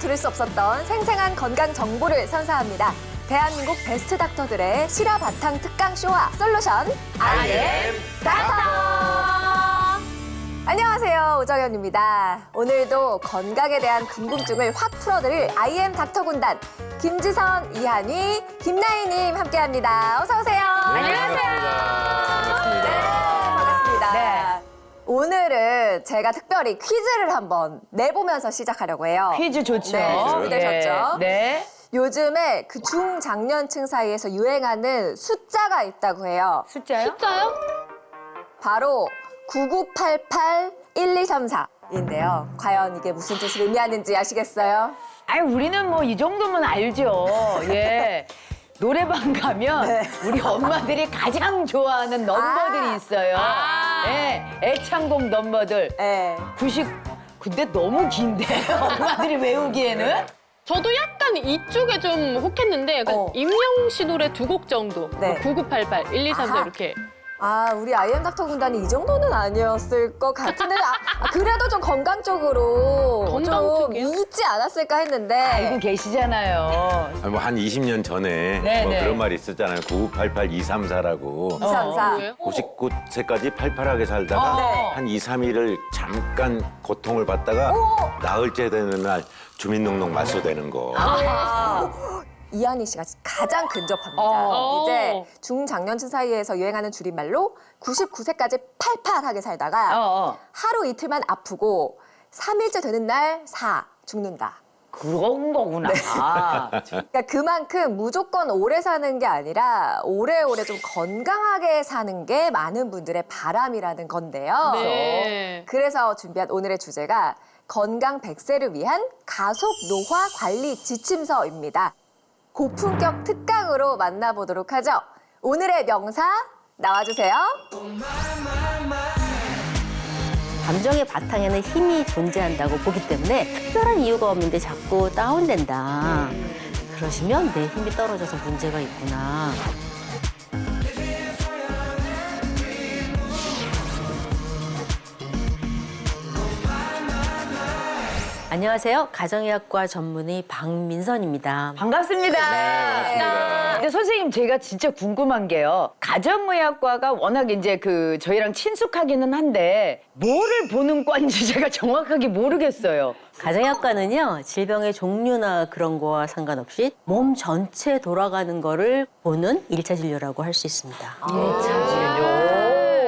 들을 수 없었던 생생한 건강 정보를 선사합니다. 대한민국 베스트 닥터들의 실화 바탕 특강 쇼와 솔루션 IM 닥터. 안녕하세요, 오정현입니다. 오늘도 건강에 대한 궁금증을 확 풀어드릴 IM 닥터 군단 김지선, 이한희, 김나희님 함께합니다. 어서 오세요. 안녕하세요. 네, 반갑습니다. 네. 오늘은 제가 특별히 퀴즈를 한번 내보면서 시작하려고 해요. 퀴즈 좋죠. 네, 준비되셨죠? 네. 요즘에 그 중장년층 사이에서 유행하는 숫자가 있다고 해요. 숫자요? 숫자요? 바로 9988-1234인데요. 과연 이게 무슨 뜻을 의미하는지 아시겠어요? 아니, 우리는 뭐 이 정도면 알죠. 예. 노래방 가면 네. 우리 엄마들이 가장 좋아하는 넘버들이 있어요. 예. 애창곡 넘버들. 네. 90, 근데 너무 긴데, 엄마들이 외우기에는? 저도 약간 이쪽에 좀 혹했는데 약간 임영웅 씨 노래 두 곡 정도. 네. 9988, 1234 아하. 이렇게. 아, 우리 IM 닥터 군단이 이 정도는 아니었을 것 같은데 그래도 좀 건강 쪽으로 건강 좀 쪽이요? 있지 않았을까 했는데 알고 계시잖아요. 뭐 한 20년 전에 네네. 뭐 그런 말이 있었잖아요. 9988-234라고. 234. 뭐예요? 99세까지 팔팔하게 살다가 네. 한 2, 3일을 잠깐 고통을 받다가 나흘째 되는 날 주민등록 말소되는 거. 이한희 씨가 가장 근접합니다. 어. 이제 중장년층 사이에서 유행하는 줄임말로 99세까지 팔팔하게 살다가 하루 이틀만 아프고 3일째 되는 날 죽는다. 그런 거구나. 그러니까 그만큼 무조건 오래 사는 게 아니라 오래오래 좀 건강하게 사는 게 많은 분들의 바람이라는 건데요. 네. 그래서 준비한 오늘의 주제가 건강 100세를 위한 가속 노화 관리 지침서입니다. 고품격 특강으로 만나보도록 하죠. 오늘의 명사 나와주세요. 감정의 바탕에는 힘이 존재한다고 보기 때문에 특별한 이유가 없는데 자꾸 다운된다. 그러시면 내 힘이 떨어져서 문제가 있구나. 안녕하세요. 가정의학과 전문의 박민선입니다. 반갑습니다. 반갑습니다. 근데 선생님, 제가 진짜 궁금한 게요. 가정의학과가 워낙 이제 저희랑 친숙하기는 한데 뭐를 보는 과인지 제가 정확하게 모르겠어요. 가정의학과는요, 질병의 종류나 그런 거와 상관없이 몸 전체 돌아가는 거를 보는 일차 진료라고 할 수 있습니다.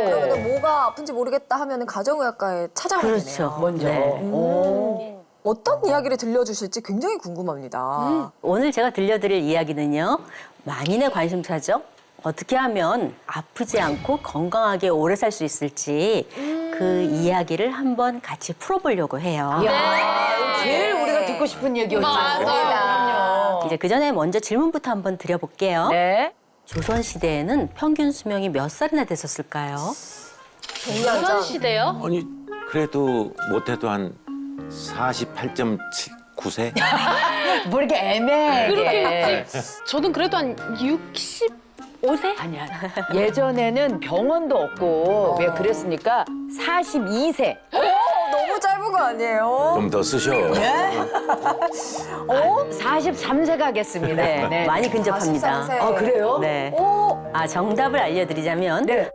그러면 뭐가 아픈지 모르겠다 하면 가정의학과에 찾아가게 그렇죠. 되네요. 먼저. 네. 어떤 이야기를 들려주실지 굉장히 궁금합니다. 오늘 제가 들려드릴 이야기는요, 만인의 관심사죠. 어떻게 하면 아프지 않고 건강하게 오래 살 수 있을지 그 이야기를 한번 같이 풀어보려고 해요. 제일 우리가 듣고 싶은 얘기였죠. 맞아요. 이제 그 전에 먼저 질문부터 한번 드려볼게요. 네. 조선시대에는 평균 수명이 몇 살이나 됐었을까요? 100년 전. 시대요? 아니 그래도 못해도 한 48.9세? 뭐 이렇게 애매하게. 그렇게 저는 그래도 한 65세? 아니야. 예전에는 병원도 없고 왜 그랬으니까 42세. 너무 짧은 거 아니에요? 좀 더 쓰셔. 43세 가겠습니다. 네. 많이 근접합니다. 43세. 아, 그래요? 네. 오, 정답을 알려드리자면 네.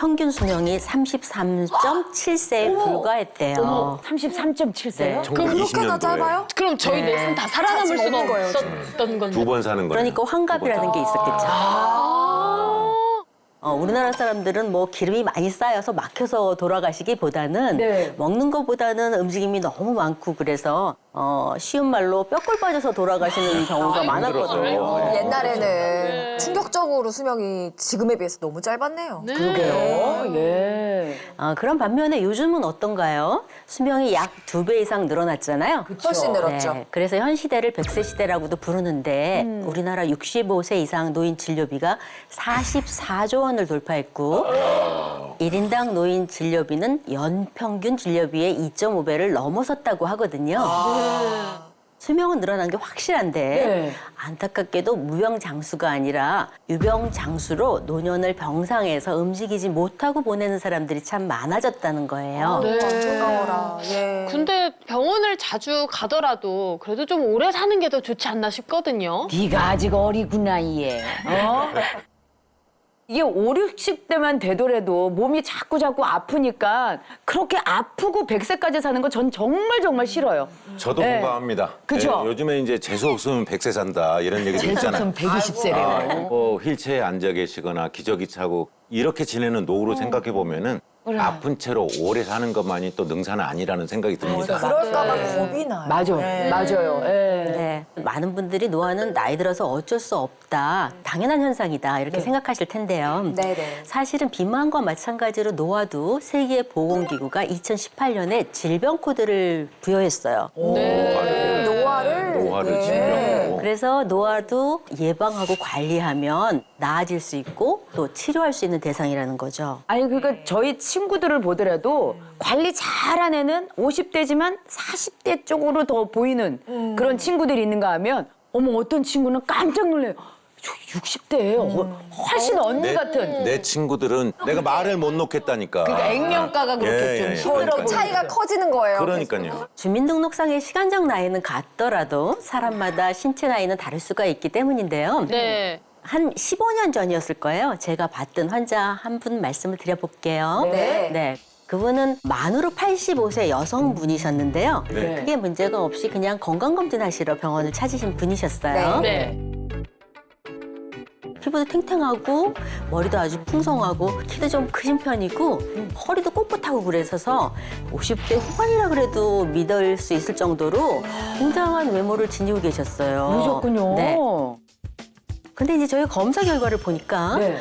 평균 수명이 33.7세에 불과했대요. 33.7세요? 네. 그렇게나 짧아요? 그럼 저희 네. 넷은 다 살아남을 지금 수가 없는 거예요, 없었던 건데. 2번 사는 거예요. 그러니까 환갑이라는 게 있었겠죠. 우리나라 사람들은 뭐 기름이 많이 쌓여서 막혀서 돌아가시기보다는 네. 먹는 것보다는 움직임이 너무 많고 그래서 쉬운 말로 뼈골 빠져서 돌아가시는 경우가 많았거든요. 옛날에는 충격적으로 수명이 지금에 비해서 너무 짧았네요. 네. 그러게요. 예. 그런 반면에 요즘은 어떤가요? 수명이 약 2배 이상 늘어났잖아요. 훨씬 늘었죠. 네, 그래서 현 시대를 100세 시대라고도 부르는데 우리나라 65세 이상 노인 진료비가 44조 원을 돌파했고 1인당 노인 진료비는 연평균 진료비의 2.5배를 넘어섰다고 하거든요. 수명은 늘어난 게 확실한데 네. 안타깝게도 무병장수가 아니라 유병장수로 노년을 병상에서 움직이지 못하고 보내는 사람들이 참 많아졌다는 거예요. 네. 안타까워라. 예. 근데 병원을 자주 가더라도 그래도 좀 오래 사는 게 더 좋지 않나 싶거든요. 네가 아직 어리구나 얘. 어? 이게 5, 60대만 되더라도 몸이 자꾸 아프니까 그렇게 아프고 100세까지 사는 거 전 정말 싫어요. 저도 네. 공감합니다. 그죠? 예, 요즘에 이제 재수 없으면 100세 산다 이런 얘기도 있잖아요. 120세래요. 뭐 휠체어에 앉아 계시거나 기저귀 차고 이렇게 지내는 노후로 생각해 보면은 아픈 채로 오래 사는 것만이 또 능사는 아니라는 생각이 듭니다. 그럴까봐 겁이 나요. 맞아요. 예. 네. 많은 분들이 노화는 나이 들어서 어쩔 수 없다, 당연한 현상이다 이렇게 생각하실 텐데요. 네네. 사실은 비만과 마찬가지로 노화도 세계보건기구가 2018년에 질병 코드를 부여했어요. 노화를 예. 질병으로. 그래서 노화도 예방하고 관리하면 나아질 수 있고 또 치료할 수 있는 대상이라는 거죠. 아니 그러니까 저희 친구들을 보더라도 관리 잘한 애는 50대지만 40대 쪽으로 더 보이는 그런 친구들이 있는가 하면 어머 어떤 친구는 깜짝 놀래요. 저 60대예요. 훨씬 언니 같은. 내 친구들은 내가 말을 못 놓겠다니까. 그러니까 액면가가 그렇게 좀 힘들어 그러니까요. 보이는. 차이가 커지는 거예요. 그러니까요. 주민등록상의 시간적 나이는 같더라도 사람마다 신체 나이는 다를 수가 있기 때문인데요. 네. 한 15년 전이었을 거예요. 제가 봤던 환자 한 분 말씀을 드려볼게요. 네. 그분은 만으로 85세 여성분이셨는데요. 네. 크게 문제가 없이 그냥 건강검진하시러 병원을 찾으신 분이셨어요. 네. 피부도 탱탱하고 머리도 아주 풍성하고 키도 좀 크신 편이고 허리도 꼿꼿하고 그래서서 50대 후반이라 그래도 믿을 수 있을 정도로 굉장한 외모를 지니고 계셨어요. 그러셨군요. 네. 근데 이제 저희 검사 결과를 보니까 네.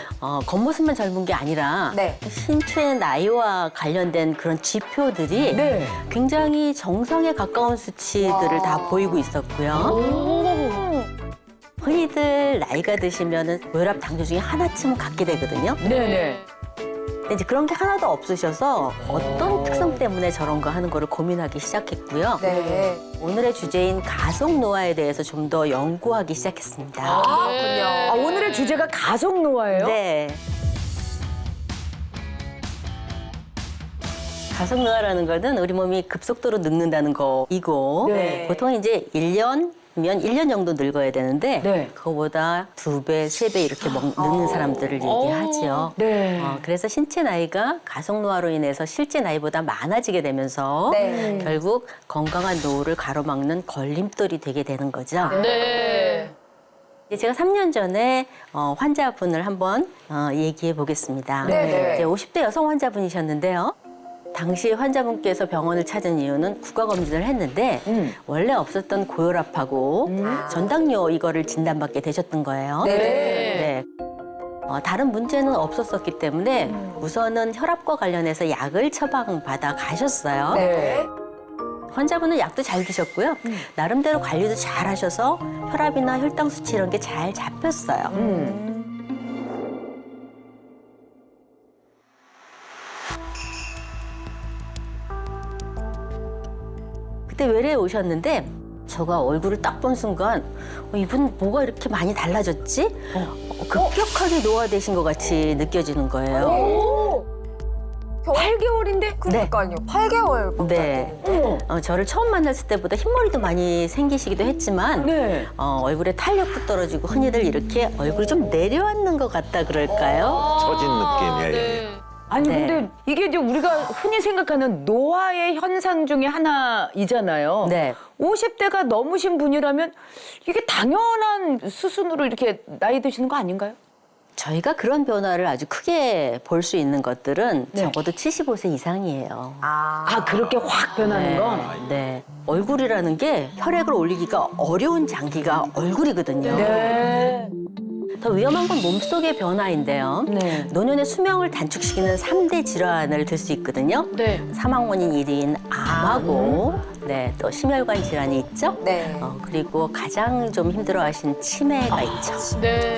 겉모습만 젊은 게 아니라 네. 신체 나이와 관련된 그런 지표들이 네. 굉장히 정상에 가까운 수치들을 다 보이고 있었고요. 흔히들 나이가 드시면은 고혈압, 당뇨 중에 하나쯤은 갖게 되거든요. 네네. 근데 이제 그런 게 하나도 없으셔서 어떤 특성 때문에 저런가 하는 거를 고민하기 시작했고요. 네. 오늘의 주제인 가속 노화에 대해서 좀 더 연구하기 시작했습니다. 아, 오늘의 주제가 가속 노화예요? 네. 가속 노화라는 거는 우리 몸이 급속도로 늙는다는 거이고 네. 보통 이제 1년면 1년 정도 늙어야 되는데 네. 그거보다 2배, 3배 이렇게 늙는 사람들을 얘기하죠. 네. 그래서 신체 나이가 가속 노화로 인해서 실제 나이보다 많아지게 되면서 네. 결국 건강한 노후를 가로막는 걸림돌이 되게 되는 거죠. 네. 제가 3년 전에 환자분을 한번 얘기해 보겠습니다. 네네. 이제 50대 여성 환자분이셨는데요. 당시 환자분께서 병원을 찾은 이유는 국가검진을 했는데 원래 없었던 고혈압하고 전당뇨 이거를 진단받게 되셨던 거예요. 네. 다른 문제는 없었었기 때문에 우선은 혈압과 관련해서 약을 처방받아 가셨어요. 네. 환자분은 약도 잘 드셨고요. 나름대로 관리도 잘 하셔서 혈압이나 혈당 수치 이런 게 잘 잡혔어요. 그때 외래에 오셨는데 제가 얼굴을 딱 본 순간 이분 뭐가 이렇게 많이 달라졌지? 급격하게 노화되신 것 같이 느껴지는 거예요. 8개월인데? 그러니까요. 8개월. 네. 저를 처음 만났을 때보다 흰머리도 많이 생기시기도 했지만 네. 얼굴에 탄력도 떨어지고 흔히들 이렇게 얼굴이 좀 내려앉는 것 같다 그럴까요? 처진 느낌이에요. 네. 아니 네. 근데 이게 이제 우리가 흔히 생각하는 노화의 현상 중에 하나이잖아요. 네. 50대가 넘으신 분이라면 이게 당연한 수순으로 이렇게 나이 드시는 거 아닌가요? 저희가 그런 변화를 아주 크게 볼 수 있는 것들은 네. 적어도 75세 이상이에요. 아 그렇게 확 변하는 거? 네. 얼굴이라는 게 혈액을 올리기가 어려운 장기가 얼굴이거든요. 네. 더 위험한 건 몸속의 변화인데요. 네. 노년의 수명을 단축시키는 3대 질환을 들 수 있거든요. 네. 사망 원인 1위인 암하고 또 심혈관 질환이 있죠. 네. 그리고 가장 좀 힘들어하신 치매가 있죠. 네.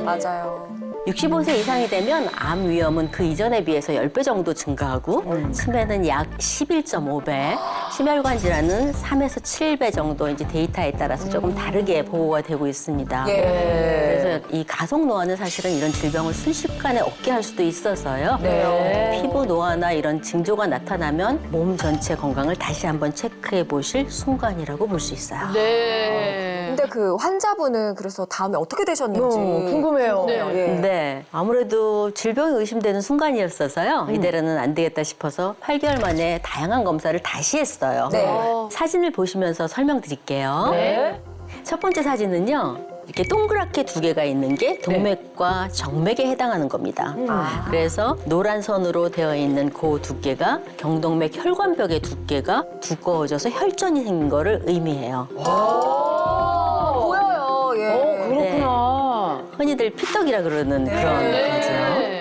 맞아요. 65세 이상이 되면 암 위험은 그 이전에 비해서 10배 정도 증가하고 치매는 약 11.5배, 심혈관 질환은 3에서 7배 정도 이제 데이터에 따라서 조금 다르게 보고가 되고 있습니다. 예. 그래서 이 가속 노화는 사실은 이런 질병을 순식간에 얻게 할 수도 있어서요. 네. 피부 노화나 이런 징조가 나타나면 몸 전체 건강을 다시 한번 체크해 보실 순간이라고 볼 수 있어요. 네. 근데 그 환자분은 그래서 다음에 어떻게 되셨는지 궁금해요. 네. 예. 네, 아무래도 질병이 의심되는 순간이었어서요. 이대로는 안 되겠다 싶어서 8개월 만에 다양한 검사를 다시 했어요. 네. 사진을 보시면서 설명드릴게요. 네. 첫 번째 사진은요. 이렇게 동그랗게 두 개가 있는 게 동맥과 정맥에 해당하는 겁니다. 그래서 노란 선으로 되어 있는 그 두께가 경동맥 혈관벽의 두께가 두꺼워져서 혈전이 생긴 거를 의미해요. 보여요. 예. 그렇구나. 흔히들 피떡이라 그러는 그런 거죠.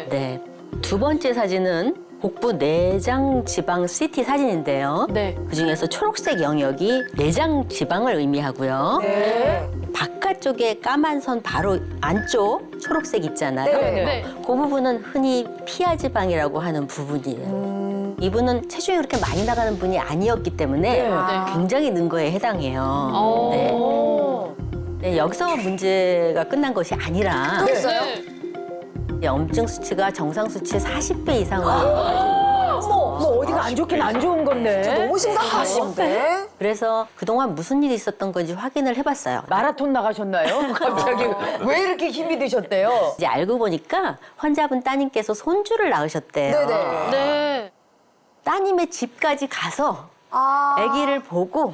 네. 두 번째 사진은 복부 내장 지방 CT 사진인데요. 네. 그중에서 초록색 영역이 내장 지방을 의미하고요. 네. 바깥쪽에 까만 선 바로 안쪽 초록색 있잖아요. 네. 네. 그 부분은 흔히 피하 지방이라고 하는 부분이에요. 이분은 체중이 그렇게 많이 나가는 분이 아니었기 때문에 굉장히 는 거에 해당해요. 네. 네, 여기서 문제가 끝난 것이 아니라 또 있어요? 염증 수치가 정상 수치 40배 이상으로 뭐 어디가 안 좋긴 안 좋은 건데. 너무 심각하신데? 그래서 그동안 무슨 일이 있었던 건지 확인을 해봤어요. 마라톤 나가셨나요? 갑자기 왜 이렇게 힘이 드셨대요? 이제 알고 보니까 환자분 따님께서 손주를 낳으셨대요. 네네. 네. 따님의 집까지 가서 아. 아기를 보고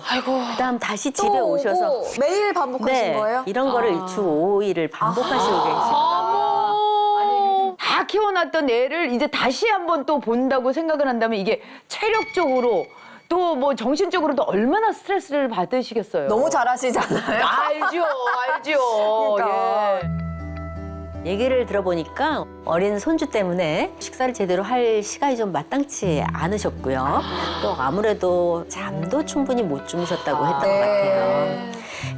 그다음 다시 또 집에 오고 오셔서 매일 반복하신 거예요? 이런 거를 주 5일을 반복하시고 계시고 다 키워놨던 애를 이제 다시 한번 또 본다고 생각을 한다면 이게 체력적으로 또 뭐 정신적으로도 얼마나 스트레스를 받으시겠어요? 너무 잘하시잖아요. 알죠, 알죠. 그러니까. 얘기를 들어보니까 어린 손주 때문에 식사를 제대로 할 시간이 좀 마땅치 않으셨고요. 또 아무래도 잠도 충분히 못 주무셨다고 했던 것 같아요.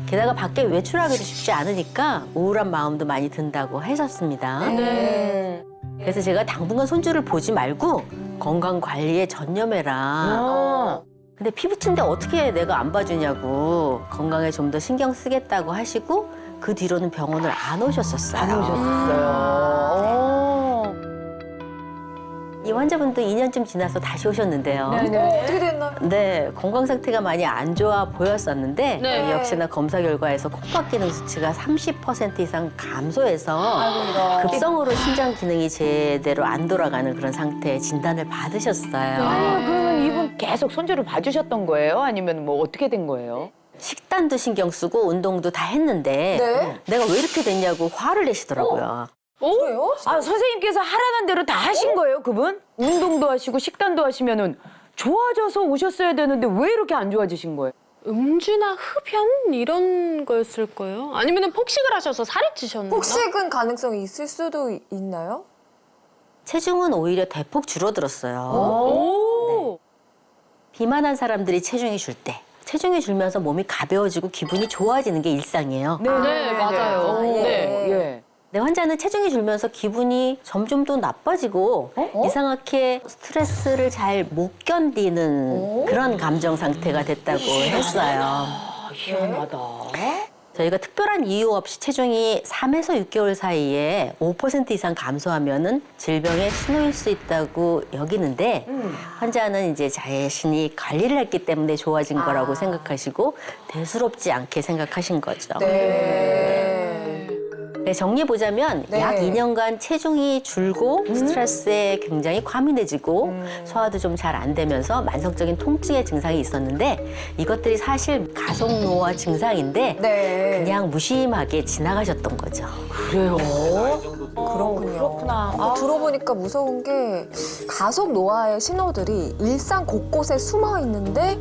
게다가 밖에 외출하기도 쉽지 않으니까 우울한 마음도 많이 든다고 하셨습니다. 그래서 제가 당분간 손주를 보지 말고 건강 관리에 전념해라. 아, 근데 피부친데 어떻게 내가 안 봐주냐고 건강에 좀 더 신경 쓰겠다고 하시고 그 뒤로는 병원을 안 오셨었어요. 안 오셨어요. 이 환자분도 2년쯤 지나서 다시 오셨는데요. 어떻게 됐나요? 네, 건강 상태가 많이 안 좋아 보였었는데 네. 역시나 검사 결과에서 콧박 기능 수치가 30% 이상 감소해서 급성으로 심장 기능이 제대로 안 돌아가는 그런 상태의 진단을 받으셨어요. 아니, 그러면 이분 계속 손주를 봐주셨던 거예요? 아니면 뭐 어떻게 된 거예요? 식단도 신경 쓰고 운동도 다 했는데 네. 내가 왜 이렇게 됐냐고 화를 내시더라고요. 그래요? 아, 선생님께서 하라는 대로 다 하신 거예요, 그분? 운동도 하시고 식단도 하시면은 좋아져서 오셨어야 되는데 왜 이렇게 안 좋아지신 거예요? 음주나 흡연 이런 거였을 거예요? 아니면 폭식을 하셔서 살이 찌셨나요? 폭식은 가능성이 있을 수도 있나요? 체중은 오히려 대폭 줄어들었어요. 오. 비만한 사람들이 체중이 줄 때 체중이 줄면서 몸이 가벼워지고 기분이 좋아지는 게 일상이에요. 네, 맞아요. 아, 예. 네. 예. 내 환자는 체중이 줄면서 기분이 점점 더 나빠지고 이상하게 스트레스를 잘 못 견디는 그런 감정 상태가 됐다고 했어요. 희한하다. 저희가 특별한 이유 없이 체중이 3에서 6개월 사이에 5% 이상 감소하면은 질병의 신호일 수 있다고 여기는데 환자는 이제 자신이 관리를 했기 때문에 좋아진 거라고 생각하시고 대수롭지 않게 생각하신 거죠. 네, 정리해보자면 네. 약 2년간 체중이 줄고 스트레스에 굉장히 과민해지고 소화도 좀 잘 안 되면서 만성적인 통증의 증상이 있었는데 이것들이 사실 가속노화 증상인데 네. 그냥 무심하게 지나가셨던 거죠. 그래요? 그렇군요. 그렇구나. 아, 들어보니까 무서운 게 가속 노화의 신호들이 일상 곳곳에 숨어 있는데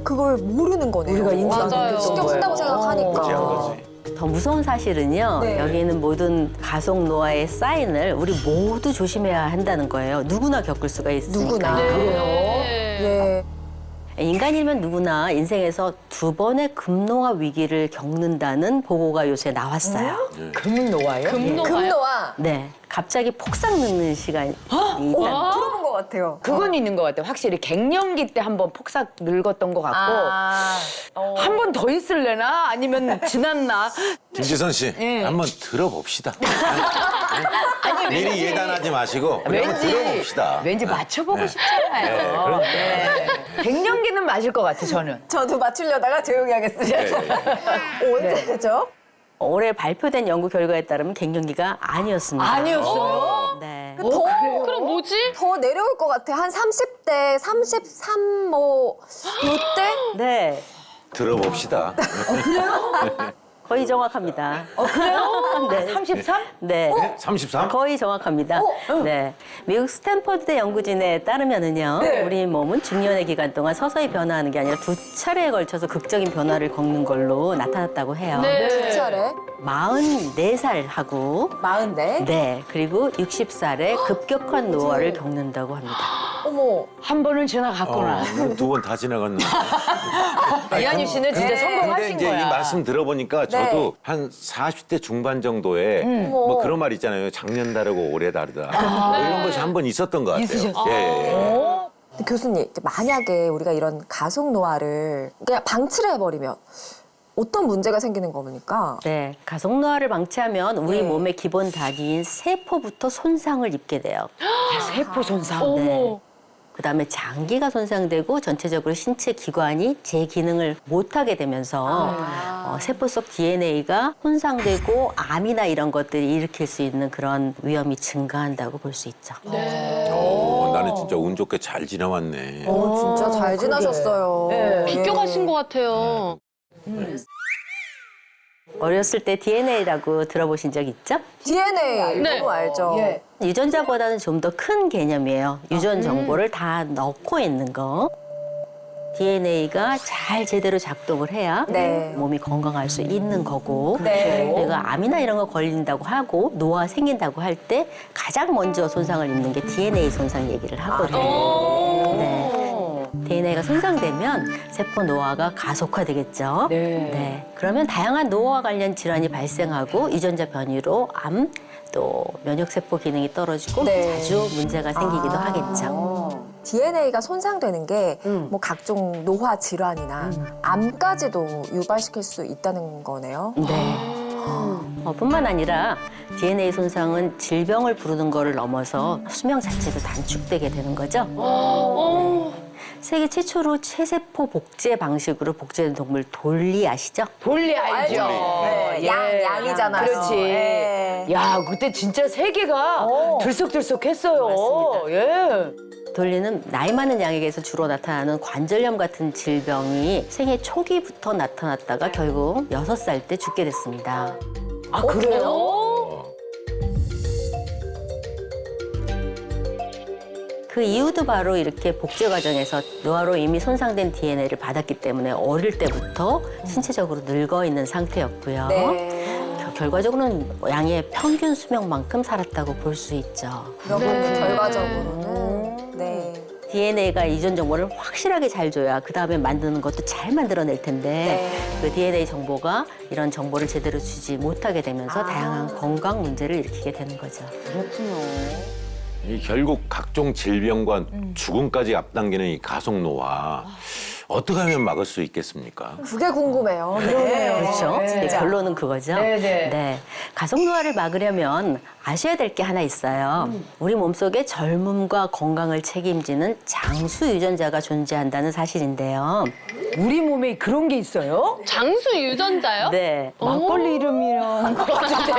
그걸 모르는 거네요. 우리가 인지 안 맞아요. 했던 신경 쓴다고 거예요. 생각하니까. 그치, 한 거지. 더 무서운 사실은요. 네. 여기 있는 모든 가속노화의 사인을 우리 모두 조심해야 한다는 거예요. 누구나 겪을 수가 있으니까. 누구나. 네. 예. 인간이면 누구나 인생에서 2번의 급노화 위기를 겪는다는 보고가 요새 나왔어요. 금노화요? 금노화. 네, 갑자기 폭삭 늙는 시간이 있다는 들어본 것 같아요. 그건 있는 것 같아요. 확실히 갱년기 때 한 번 폭삭 늙었던 것 같고 한 번 더 있을래나 아니면 지났나? 김지선 씨, 한번 들어봅시다. 미리 예단하지 마시고 그냥 한번 들어봅시다. 왠지 맞춰보고 싶잖아요. 갱년기는 맞을 것 같아 저는. 저도 맞추려다가 조용히 하겠습니다. 언제죠? 올해 발표된 연구 결과에 따르면 갱년기가 아니었습니다. 아니었어요? 네. 더, 그럼 뭐지? 더 내려올 것 같아. 한 30대, 33, 뭐, 요때? 네, 들어봅시다. 거의 정확합니다. 그래요? 네. 33? 네. 33? 거의 정확합니다. 네. 미국 스탠퍼드대 연구진에 따르면은요, 우리 몸은 중년의 기간 동안 서서히 변화하는 게 아니라 2차례에 걸쳐서 극적인 변화를 겪는 걸로 나타났다고 해요. 네. 두 차례? 44살하고 44? 네, 그리고 60살에 급격한 노화를 겪는다고 합니다. 어머. 한 번은 지나갔구나. 2번 다 지나갔네. 이한유 씨는 진짜 근데 성공하신 이제 거야. 이 말씀 들어보니까 저도 한 40대 중반 정도에 뭐 그런 말 있잖아요. 작년 다르고 올해 다르다. 뭐 이런 것이 한 번 있었던 것 같아요. 있으셨어요? 예. 근데 교수님, 이제 만약에 우리가 이런 가속 노화를 그냥 방치를 해버리면 어떤 문제가 생기는 겁니까? 네, 가속 노화를 방치하면 우리 몸의 기본 단위인 세포부터 손상을 입게 돼요. 세포 손상. 어머. 그다음에 장기가 손상되고 전체적으로 신체 기관이 제 기능을 못하게 되면서 세포 속 DNA가 손상되고 암이나 이런 것들이 일으킬 수 있는 그런 위험이 증가한다고 볼 수 있죠. 나는 진짜 운 좋게 잘 지나왔네. 진짜 잘 지나셨어요. 비껴가신 것 같아요. 어렸을 때 DNA라고 들어보신 적 있죠? DNA, 네. 너무 알죠? 유전자보다는 좀 더 큰 개념이에요. 유전 정보를 다 넣고 있는 거. DNA가 잘 제대로 작동을 해야 네. 몸이 건강할 수 있는 거고 네. 내가 암이나 이런 거 걸린다고 하고 노화 생긴다고 할 때 가장 먼저 손상을 입는 게 DNA 손상 얘기를 하거든요. 네. DNA가 손상되면 세포 노화가 가속화되겠죠. 네. 그러면 다양한 노화 관련 질환이 발생하고 유전자 변이로 암, 또 면역세포 기능이 떨어지고 네. 자주 문제가 생기기도 하겠죠. DNA가 손상되는 게 뭐 각종 노화 질환이나 암까지도 유발시킬 수 있다는 거네요. 네. 뿐만 아니라 DNA 손상은 질병을 부르는 거를 넘어서 수명 자체도 단축되게 되는 거죠. 세계 최초로 체세포 복제 방식으로 복제된 동물 돌리 아시죠? 돌리 알죠? 네, 양이잖아요. 그렇지. 네. 야, 그때 진짜 세계가 들썩들썩했어요. 맞습니다. 예. 돌리는 나이 많은 양에게서 주로 나타나는 관절염 같은 질병이 생애 초기부터 나타났다가 결국 6살 때 죽게 됐습니다. 아, 그래요? 그 이유도 바로 이렇게 복제 과정에서 노화로 이미 손상된 DNA를 받았기 때문에 어릴 때부터 신체적으로 늙어 있는 상태였고요. 네. 결과적으로는 양의 평균 수명만큼 살았다고 볼 수 있죠. 그러면 결과적으로는 네. DNA가 이전 정보를 확실하게 잘 줘야 그 다음에 만드는 것도 잘 만들어낼 텐데 그 DNA 정보가 이런 정보를 제대로 주지 못하게 되면서 다양한 건강 문제를 일으키게 되는 거죠. 이 결국 각종 질병과 죽음까지 앞당기는 이 가속 노화 어떻게 하면 막을 수 있겠습니까? 그게 궁금해요. 네. 그렇죠. 네. 결론은 그거죠. 네. 네. 가속 노화를 막으려면 아셔야 될 게 하나 있어요. 우리 몸속에 젊음과 건강을 책임지는 장수 유전자가 존재한다는 사실인데요. 우리 몸에 그런 게 있어요? 장수 유전자요? 네. 막걸리 이름이랑 것 같은데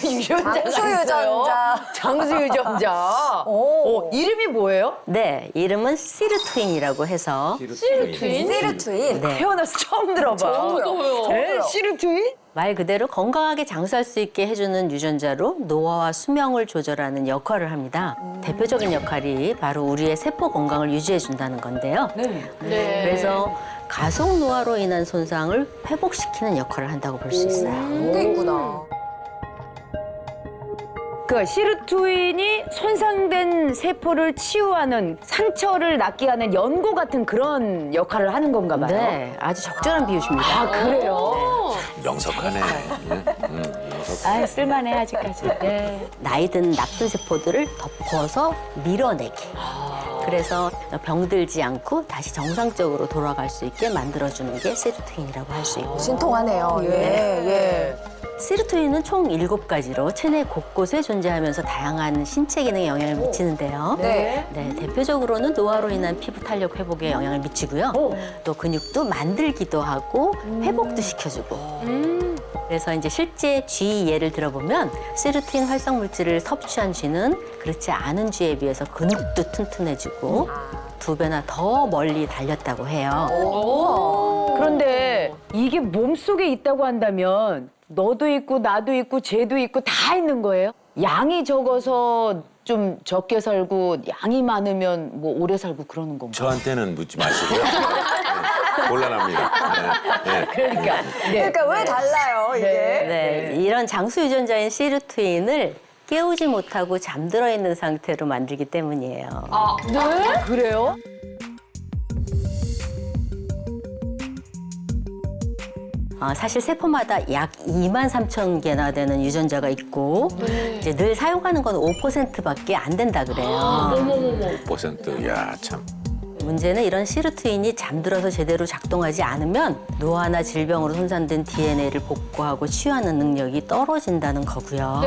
유전자가 장수 있어요? 유전자. 장수 유전자. 오. 이름이 뭐예요? 네. 이름은 시르트윈이라고 해서 시르트윈? 시르트윈. 네. 태어나서 처음 들어봐. 저도요. 네? 시르트윈? 말 그대로 건강하게 장수할 수 있게 해주는 유전자로 노화와 수명을 조절하는 역할을 합니다. 대표적인 역할이 바로 우리의 세포 건강을 유지해준다는 건데요. 네. 그래서 가속 노화로 인한 손상을 회복시키는 역할을 한다고 볼 수 있어요. 그게 있구나. 그 시르투인이 손상된 세포를 치유하는 상처를 낫게 하는 연고 같은 그런 역할을 하는 건가 봐요. 네, 아주 적절한 비유십니다. 아, 그래요? 명석하네. 아, 쓸만해 아직까지. 네. 나이 든 나쁜 세포들을 덮어서 밀어내게. 그래서 병들지 않고 다시 정상적으로 돌아갈 수 있게 만들어주는 게 시르투인이라고 할 수 있고. 신통하네요. 예, 예. 시르투인은 총 7가지로 체내 곳곳에 존재하면서 다양한 신체 기능에 영향을 미치는데요. 네. 네, 대표적으로는 노화로 인한 피부 탄력 회복에 영향을 미치고요. 또 근육도 만들기도 하고 회복도 시켜주고. 그래서 이제 실제 쥐 예를 들어보면 시르투인 활성 물질을 섭취한 쥐는 그렇지 않은 쥐에 비해서 근육도 튼튼해지고 2배나 더 멀리 달렸다고 해요. 그런데 이게 몸속에 있다고 한다면 너도 있고 나도 있고 쟤도 있고 다 있는 거예요? 양이 적어서 좀 적게 살고 양이 많으면 뭐 오래 살고 그러는 건가요? 저한테는 묻지 마시고요. 네, 곤란합니다. 네, 네. 그러니까. 그러니까 왜 달라요, 이게? 네, 이런 장수 유전자인 시르투인을 깨우지 못하고 잠들어 있는 상태로 만들기 때문이에요. 네? 그래요? 사실 세포마다 약 23,000개나 되는 유전자가 있고 이제 늘 사용하는 건 5%밖에 안 된다 그래요. 5%. 야, 참. 문제는 이런 시르투인이 잠들어서 제대로 작동하지 않으면 노화나 질병으로 손상된 DNA를 복구하고 치유하는 능력이 떨어진다는 거고요.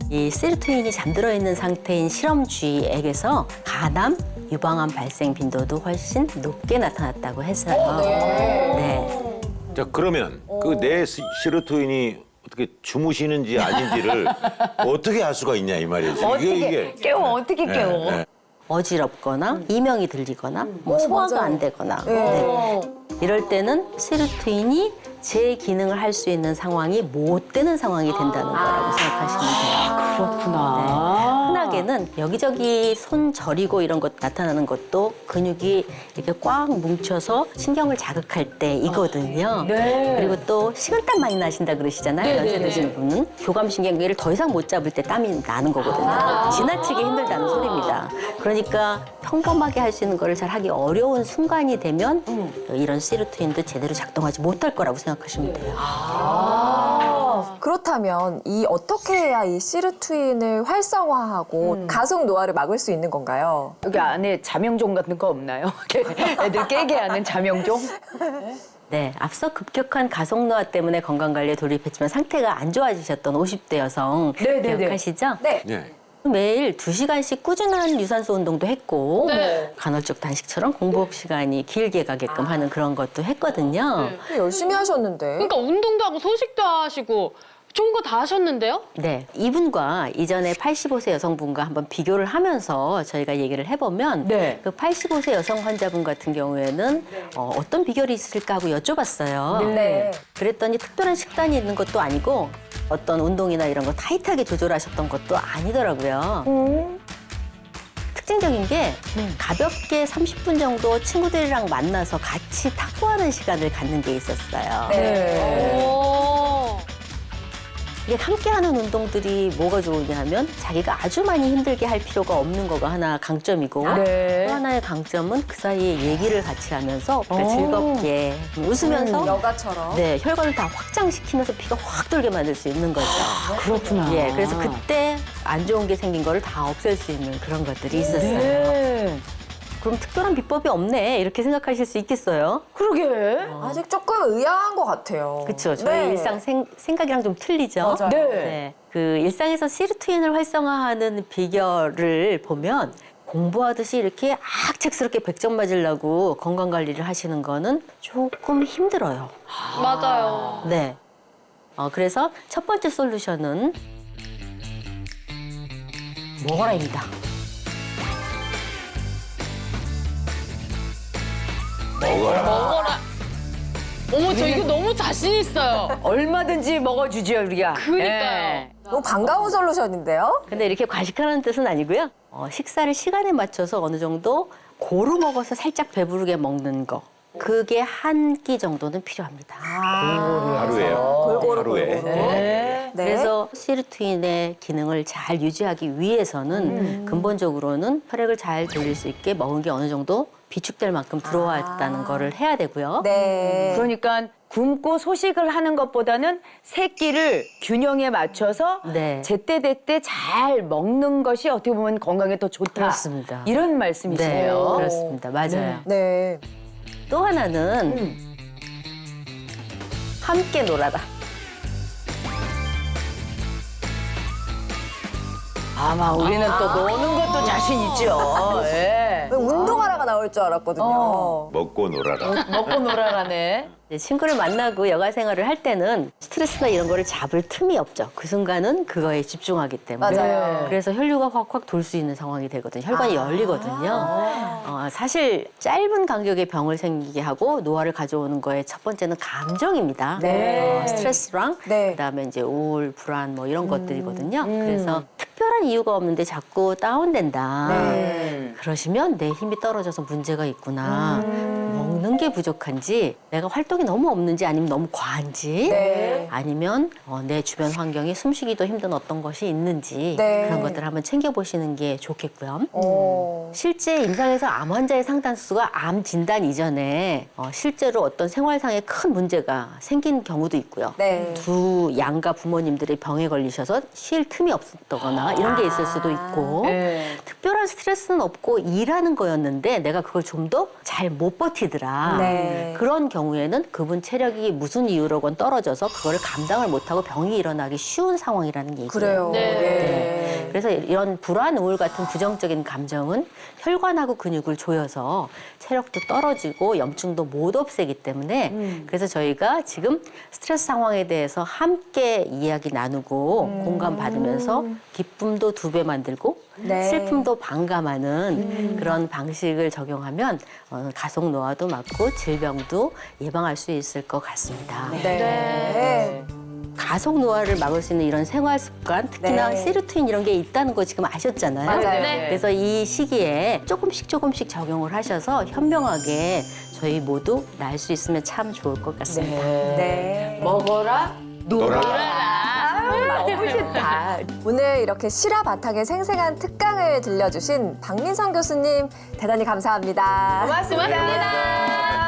이 시르투인이 잠들어 있는 상태인 실험쥐에게서 간암, 유방암 발생 빈도도 훨씬 높게 나타났다고 했어요. 네. 자, 그러면 그 내 시르투인이 어떻게 주무시는지 아닌지를 어떻게 알 수가 있냐 이 말이지. 어떻게 깨워? 어떻게 깨워? 네. 어지럽거나 이명이 들리거나 뭐 소화가 맞아요. 안 되거나 네. 이럴 때는 시르투인이 제 기능을 할 수 있는 상황이 못 되는 상황이 된다는 거라고 생각하시면 돼요. 그렇구나. 흔하게는 여기저기 손 저리고 이런 것 나타나는 것도 근육이 이렇게 꽉 뭉쳐서 신경을 자극할 때이거든요. 네. 그리고 또 식은땀 많이 나신다 그러시잖아요. 연세 드시는 분은 교감신경계를 더 이상 못 잡을 때 땀이 나는 거거든요. 지나치게 힘들다는 소리입니다. 그러니까 평범하게 할 수 있는 거를 잘 하기 어려운 순간이 되면 이런 시르투인도 제대로 작동하지 못할 거라고 생각하시면 돼요. 그렇다면 이 어떻게 해야 이 시르투인을 활성화하고 가속 노화를 막을 수 있는 건가요? 여기 안에 자명종 같은 거 없나요? 애들 깨게 하는 자명종? 네, 앞서 급격한 가속노화 때문에 건강관리에 돌입했지만 상태가 안 좋아지셨던 50대 여성 네네네. 기억하시죠? 네. 네. 매일 2시간씩 꾸준한 유산소 운동도 했고 네. 간헐적 단식처럼 공복 시간이 길게 가게끔 하는 그런 것도 했거든요. 열심히 하셨는데. 그러니까 운동도 하고 소식도 하시고 좋은 거 다 하셨는데요? 네, 이분과 이전에 85세 여성분과 한번 비교를 하면서 저희가 얘기를 해보면 네. 그 85세 여성 환자분 같은 경우에는 어떤 비결이 있을까 하고 여쭤봤어요. 네. 그랬더니 특별한 식단이 있는 것도 아니고 어떤 운동이나 이런 거 타이트하게 조절하셨던 것도 아니더라고요. 특징적인 게 가볍게 30분 정도 친구들이랑 만나서 같이 탁구하는 시간을 갖는 게 있었어요. 네. 오. 이게 함께하는 운동들이 뭐가 좋으냐 하면 자기가 아주 많이 힘들게 할 필요가 없는 거가 하나 강점이고 네. 또 하나의 강점은 그 사이에 얘기를 같이 하면서 즐겁게 웃으면서 여가처럼. 네, 혈관을 다 확장시키면서 피가 확 돌게 만들 수 있는 거죠. 그렇구나. 예, 그래서 그때 안 좋은 게 생긴 거를 다 없앨 수 있는 그런 것들이 있었어요. 네. 그럼 특별한 비법이 없네 이렇게 생각하실 수 있겠어요? 그러게. 아직 조금 의아한 것 같아요. 그렇죠. 저희 네. 일상 생각이랑 좀 틀리죠. 맞아요. 네. 그 일상에서 시르투인을 활성화하는 비결을 보면 공부하듯이 이렇게 악책스럽게 100점 맞으려고 건강 관리를 하시는 거는 조금 힘들어요. 맞아요. 네. 그래서 첫 번째 솔루션은 먹어라입니다. 먹어라. 어머, 저 이거 너무 자신 있어요. 얼마든지 먹어주죠, 우리가. 그러니까요. 너무 반가운 솔루션인데요? 근데 이렇게 과식하라는 뜻은 아니고요. 식사를 시간에 맞춰서 어느 정도 고루 먹어서 살짝 배부르게 먹는 거. 그게 한 끼 정도는 필요합니다. 하루에요. 골고루 하루에. 골고루. 네. 네. 그래서 그래서 시르트윈의 기능을 잘 유지하기 위해서는 근본적으로는 혈액을 잘 돌릴 수 있게 먹은 게 어느 정도 비축될 만큼 들어왔다는 거를 해야 되고요. 네. 그러니까 굶고 소식을 하는 것보다는 새끼를 균형에 맞춰서 네. 제때제때 잘 먹는 것이 어떻게 보면 건강에 더 좋다. 그렇습니다. 이런 네, 말씀이시네요. 그렇습니다. 맞아요. 네. 또 하나는 함께 놀아라. 아마 우리는 또 노는 것도 자신 있죠. 예. 운동하라가 나올 줄 알았거든요. 먹고 놀아라. 먹고 놀아라네. 이제 친구를 만나고 여가 생활을 할 때는 스트레스나 이런 거를 잡을 틈이 없죠. 그 순간은 그거에 집중하기 때문에. 맞아요. 그래서 혈류가 확확 돌 수 있는 상황이 되거든요. 혈관이 열리거든요. 사실 짧은 간격의 병을 생기게 하고 노화를 가져오는 거에 첫 번째는 감정입니다. 네. 스트레스랑 네. 그다음에 이제 우울, 불안 뭐 이런 것들이거든요. 그래서 특별한 이유가 없는데 자꾸 다운된다. 네. 그러시면 내 힘이 떨어져서 문제가 있구나. 먹는 게 부족한지 내가 활동이 너무 없는지 아니면 너무 과한지 네. 아니면 내 주변 환경이 숨쉬기도 힘든 어떤 것이 있는지 네. 그런 것들을 한번 챙겨보시는 게 좋겠고요. 오. 실제 임상에서 암 환자의 상당수가 암 진단 이전에 실제로 어떤 생활상의 큰 문제가 생긴 경우도 있고요. 네. 두 양가 부모님들이 병에 걸리셔서 쉴 틈이 없었거나 이런 게 있을 수도 있고 네. 특별한 스트레스는 없고 일하는 거였는데 내가 그걸 좀 더 잘 못 버티더라. 네. 그런 경우에는 그분 체력이 무슨 이유로건 떨어져서 그거를 감당을 못하고 병이 일어나기 쉬운 상황이라는 얘기예요. 그래요. 네. 네. 그래서 이런 불안, 우울 같은 부정적인 감정은 혈관하고 근육을 조여서 체력도 떨어지고 염증도 못 없애기 때문에 그래서 저희가 지금 스트레스 상황에 대해서 함께 이야기 나누고 공감받으면서 기쁨도 2배 만들고 네. 슬픔도 반감하는 그런 방식을 적용하면 가속 노화도 막고 질병도 예방할 수 있을 것 같습니다. 네. 가속 노화를 막을 수 있는 이런 생활 습관, 특히나 네. 시르트윈 이런 게 있다는 거 지금 아셨잖아요. 맞아요. 네. 그래서 이 시기에 조금씩 적용을 하셔서 현명하게 저희 모두 날 수 있으면 참 좋을 것 같습니다. 네. 먹어라, 놀아라. 놀아라. 너무 좋다. 오늘 이렇게 실화 바탕의 생생한 특강을 들려주신 박민성 교수님 대단히 감사합니다. 고맙습니다.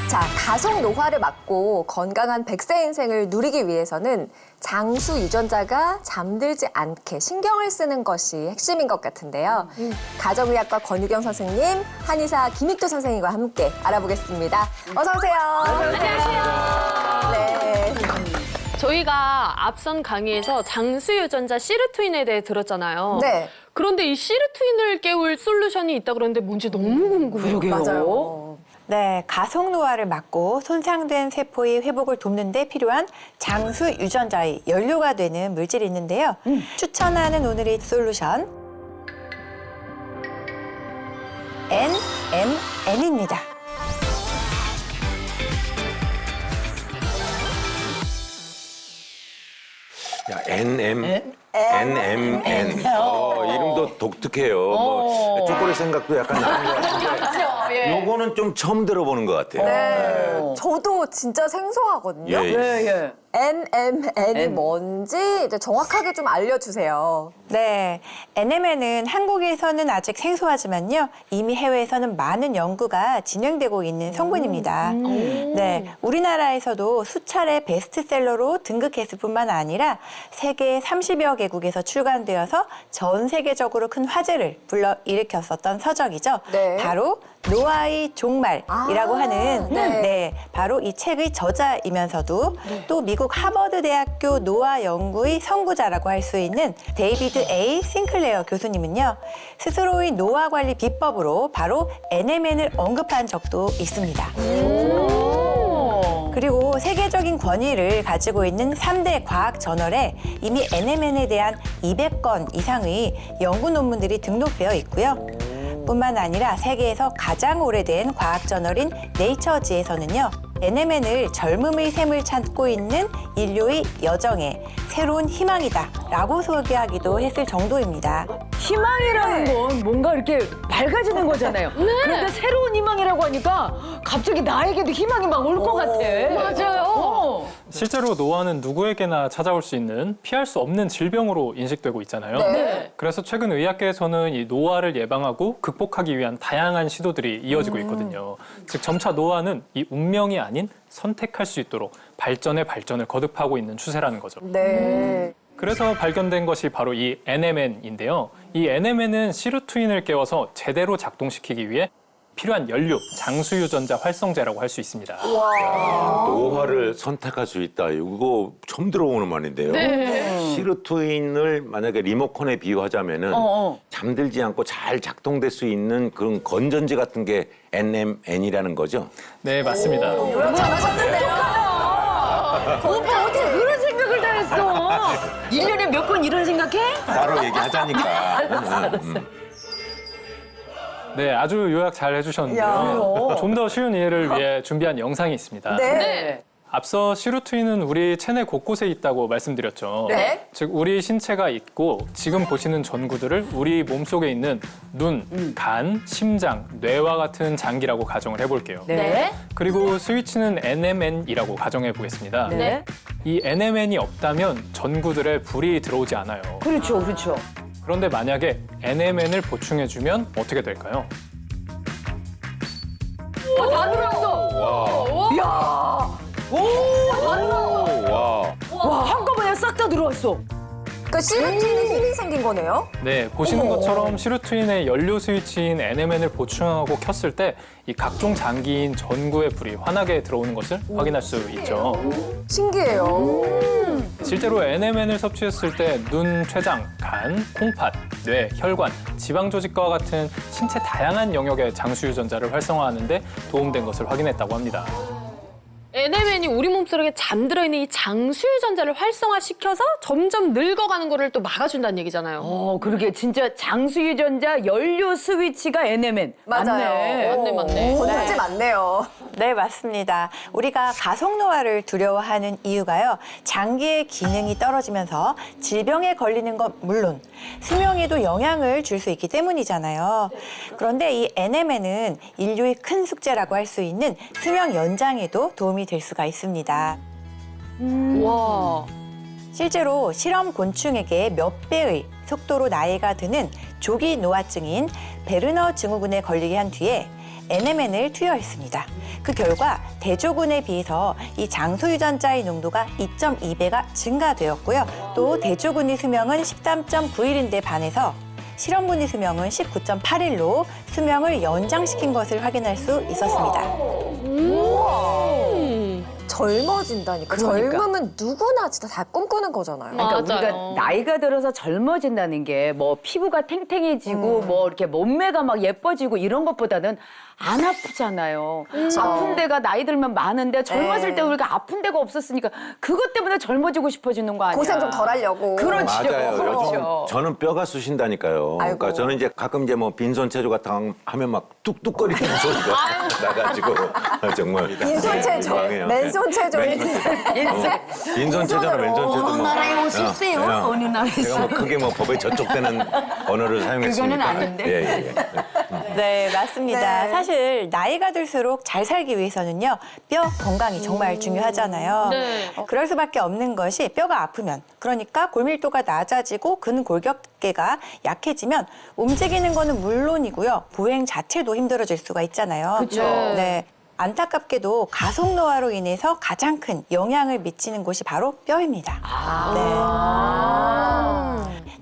자, 가속 노화를 막고 건강한 100세 인생을 누리기 위해서는 장수 유전자가 잠들지 않게 신경을 쓰는 것이 핵심인 것 같은데요. 가정의학과 권유경 선생님, 한의사 김익도 선생님과 함께 알아보겠습니다. 어서 오세요. 안녕하세요. 네. 저희가 앞선 강의에서 장수 유전자 시르트윈에 대해 들었잖아요. 네. 그런데 이 시르트윈을 깨울 솔루션이 있다 그러는데 뭔지 너무 궁금해요. 맞아요. 네, 가속 노화를 막고 손상된 세포의 회복을 돕는 데 필요한 장수 유전자의 연료가 되는 물질이 있는데요. 추천하는 오늘의 솔루션 NMN입니다. 야, NMN. 이름도 독특해요. 뭐 초콜릿 생각도 약간 나는 것 같은데. 요거는 좀 처음 들어보는 것 같아요. 네. 저도 진짜 생소하거든요. 예. 예. NMN이 뭔지 이제 정확하게 좀 알려주세요. 네, NMN은 한국에서는 아직 생소하지만요. 이미 해외에서는 많은 연구가 진행되고 있는 성분입니다. 네, 우리나라에서도 수차례 베스트셀러로 등극했을 뿐만 아니라 세계 30여 개국에서 출간되어서 전 세계적으로 큰 화제를 불러일으켰었던 서적이죠. 네. 바로 노화의 종말이라고 하는 네. 바로 이 책의 저자이면서도 또 미국 하버드 대학교 노화 연구의 선구자라고 할 수 있는 데이비드 A. 싱클레어 교수님은요. 스스로의 노화 관리 비법으로 바로 NMN을 언급한 적도 있습니다. 그리고 세계적인 권위를 가지고 있는 3대 과학 저널에 이미 NMN에 대한 200건 이상의 연구 논문들이 등록되어 있고요. 뿐만 아니라 세계에서 가장 오래된 과학 저널인 네이처지에서는요. NMN을 젊음의 샘을 찾고 있는 인류의 여정에 새로운 희망이다라고 소개하기도 했을 정도입니다. 희망이라는 건 뭔가 이렇게 밝아지는 거잖아요. 그런데 새로운 희망이라고 하니까 갑자기 나에게도 희망이 막 올 것 같아. 맞아요. 실제로 노화는 누구에게나 찾아올 수 있는 피할 수 없는 질병으로 인식되고 있잖아요. 네. 그래서 최근 의학계에서는 이 노화를 예방하고 극복하기 위한 다양한 시도들이 이어지고 있거든요. 즉 점차 노화는 이 운명이 아닌 선택할 수 있도록 발전의 발전을 거듭하고 있는 추세라는 거죠. 네. 그래서 발견된 것이 바로 이 NMN인데요. 이 NMN은 시루트윈을 깨워서 제대로 작동시키기 위해 필요한 연료, 장수유전자 활성제라고 할 수 있습니다. 노화를 선택할 수 있다. 이거 처음 들어보는 말인데요. 시루트윈을 만약에 리모컨에 비유하자면은 잠들지 않고 잘 작동될 수 있는 그런 건전지 같은 게 NMN이라는 거죠. 네, 맞습니다. 요약 잘하셨는데요. 오빠 어떻게 그런 생각을 다 했어? 1년에 몇 번 이런 생각해? 따로 얘기하자니까. 네, 아주 요약 잘 해주셨는데요. 좀 더 쉬운 이해를 위해 준비한 영상이 있습니다. 네. 앞서 시루트윈은 우리 체내 곳곳에 있다고 말씀드렸죠. 네. 즉 우리 신체가 있고 지금 보시는 전구들을 우리 몸속에 있는 눈, 간, 심장, 뇌와 같은 장기라고 가정을 해볼게요. 네. 그리고 스위치는 NMN이라고 가정해 보겠습니다. 네. 이 NMN이 없다면 전구들에 불이 들어오지 않아요. 그렇죠, 그렇죠. 그런데 만약에 NMN을 보충해주면 어떻게 될까요? 다 들어왔어. 이야. 와, 한꺼번에 싹 다 들어왔어. 그러니까 시루틴에 힘이 생긴 거네요. 네, 보시는 것처럼 시루트윈의 연료 스위치인 NMN을 보충하고 켰을 때 이 각종 장기인 전구의 불이 환하게 들어오는 것을 확인할 수 있죠. 신기해요. 실제로 NMN을 섭취했을 때 눈, 췌장, 간, 콩팥, 뇌, 혈관, 지방 조직과 같은 신체 다양한 영역의 장수 유전자를 활성화하는 데 도움된 것을 확인했다고 합니다. NMN이 우리 몸속에 잠들어 있는 이 장수유전자를 활성화시켜서 점점 늙어가는 거를 또 막아준다는 얘기잖아요. 그러게 진짜 장수유전자 연료 스위치가 NMN. 맞아요. 맞네. 건전지 맞네요. 네, 맞습니다. 우리가 가속 노화를 두려워하는 이유가요. 장기의 기능이 떨어지면서 질병에 걸리는 것 물론 수명에도 영향을 줄 수 있기 때문이잖아요. 그런데 이 NMN은 인류의 큰 숙제라고 할 수 있는 수명 연장에도 도움이 될 수가 있습니다. 와. 실제로 실험 곤충에게 몇 배의 속도로 나이가 드는 조기 노화증인 베르너 증후군에 걸리게 한 뒤에 NMN을 투여했습니다. 그 결과 대조군에 비해서 이 장수 유전자의 농도가 2.2배가 증가되었고요. 또 대조군의 수명은 13.9일인데 반해서 실험군의 수명은 19.8일로 수명을 연장시킨 것을 확인할 수 있었습니다. 젊어진다니까. 그러니까. 젊으면 누구나 진짜 다 꿈꾸는 거잖아요. 그러니까 맞아요. 우리가 나이가 들어서 젊어진다는 게 뭐 피부가 탱탱해지고 뭐 이렇게 몸매가 막 예뻐지고 이런 것보다는 안 아프잖아요. 아픈 데가 나이 들면 많은데 젊었을 때 우리가 아픈 데가 없었으니까 그것 때문에 젊어지고 싶어지는 거 아니야. 고생 좀 덜 하려고. 그렇죠. 맞아요. 요즘 그렇죠. 저는 뼈가 쑤신다니까요. 아이고. 그러니까 저는 이제 가끔 이제 뭐 빈손 체조 같은 거 하면 막 뚝뚝거리는 소리가 나가지고 정말 빈손 체조, 민망해요. 맨손 체조. 빈손 체조나 맨손 체조 어느 나라에 오셨어요? 어느 나라에서? 제가 뭐 크게 뭐 법에 저촉되는 언어를 사용했으니까. 그거는 아닌데. 예. 네, 맞습니다. 네. 사실 나이가 들수록 잘 살기 위해서는요. 뼈 건강이 정말 중요하잖아요. 네. 그럴 수밖에 없는 것이 뼈가 아프면 그러니까 골밀도가 낮아지고 근골격계가 약해지면 움직이는 거는 물론이고요. 보행 자체도 힘들어질 수가 있잖아요. 그쵸. 네. 안타깝게도 가속 노화로 인해서 가장 큰 영향을 미치는 곳이 바로 뼈입니다. 네.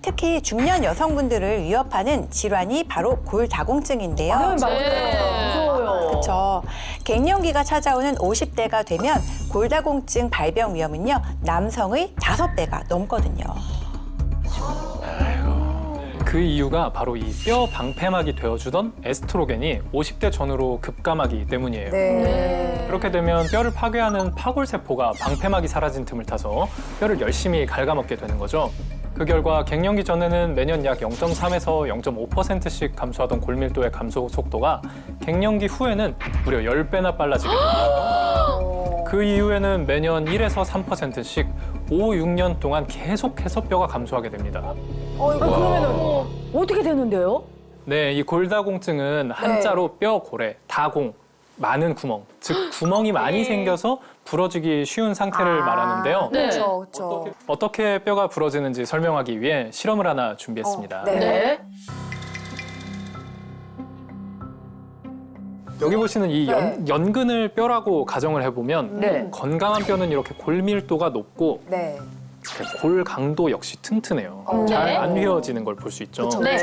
특히 중년 여성분들을 위협하는 질환이 바로 골다공증인데요. 무서워요. 그렇죠. 갱년기가 찾아오는 50대가 되면 골다공증 발병 위험은요. 남성의 5배가 넘거든요. 그 이유가 바로 이 뼈 방패막이 되어주던 에스트로겐이 50대 전후로 급감하기 때문이에요. 네. 그렇게 되면 뼈를 파괴하는 파골세포가 방패막이 사라진 틈을 타서 뼈를 열심히 갉아먹게 되는 거죠. 그 결과 갱년기 전에는 매년 약 0.3에서 0.5%씩 감소하던 골밀도의 감소 속도가 갱년기 후에는 무려 10배나 빨라지게 됩니다. 그 이후에는 매년 1에서 3%씩 5, 6년 동안 계속해서 뼈가 감소하게 됩니다. 그러면은 어떻게 되는데요? 네, 이 골다공증은 한자로 뼈 고래, 다공, 많은 구멍, 즉 구멍이 많이 생겨서 부러지기 쉬운 상태를 말하는데요. 네. 그렇죠, 그렇죠. 어떻게 뼈가 부러지는지 설명하기 위해 실험을 하나 준비했습니다. 네. 여기 보시는 이 네. 연근을 뼈라고 가정을 해보면 네. 건강한 뼈는 이렇게 골밀도가 높고 네. 골 강도 역시 튼튼해요. 잘 안 휘어지는 걸 볼 수 있죠. 네.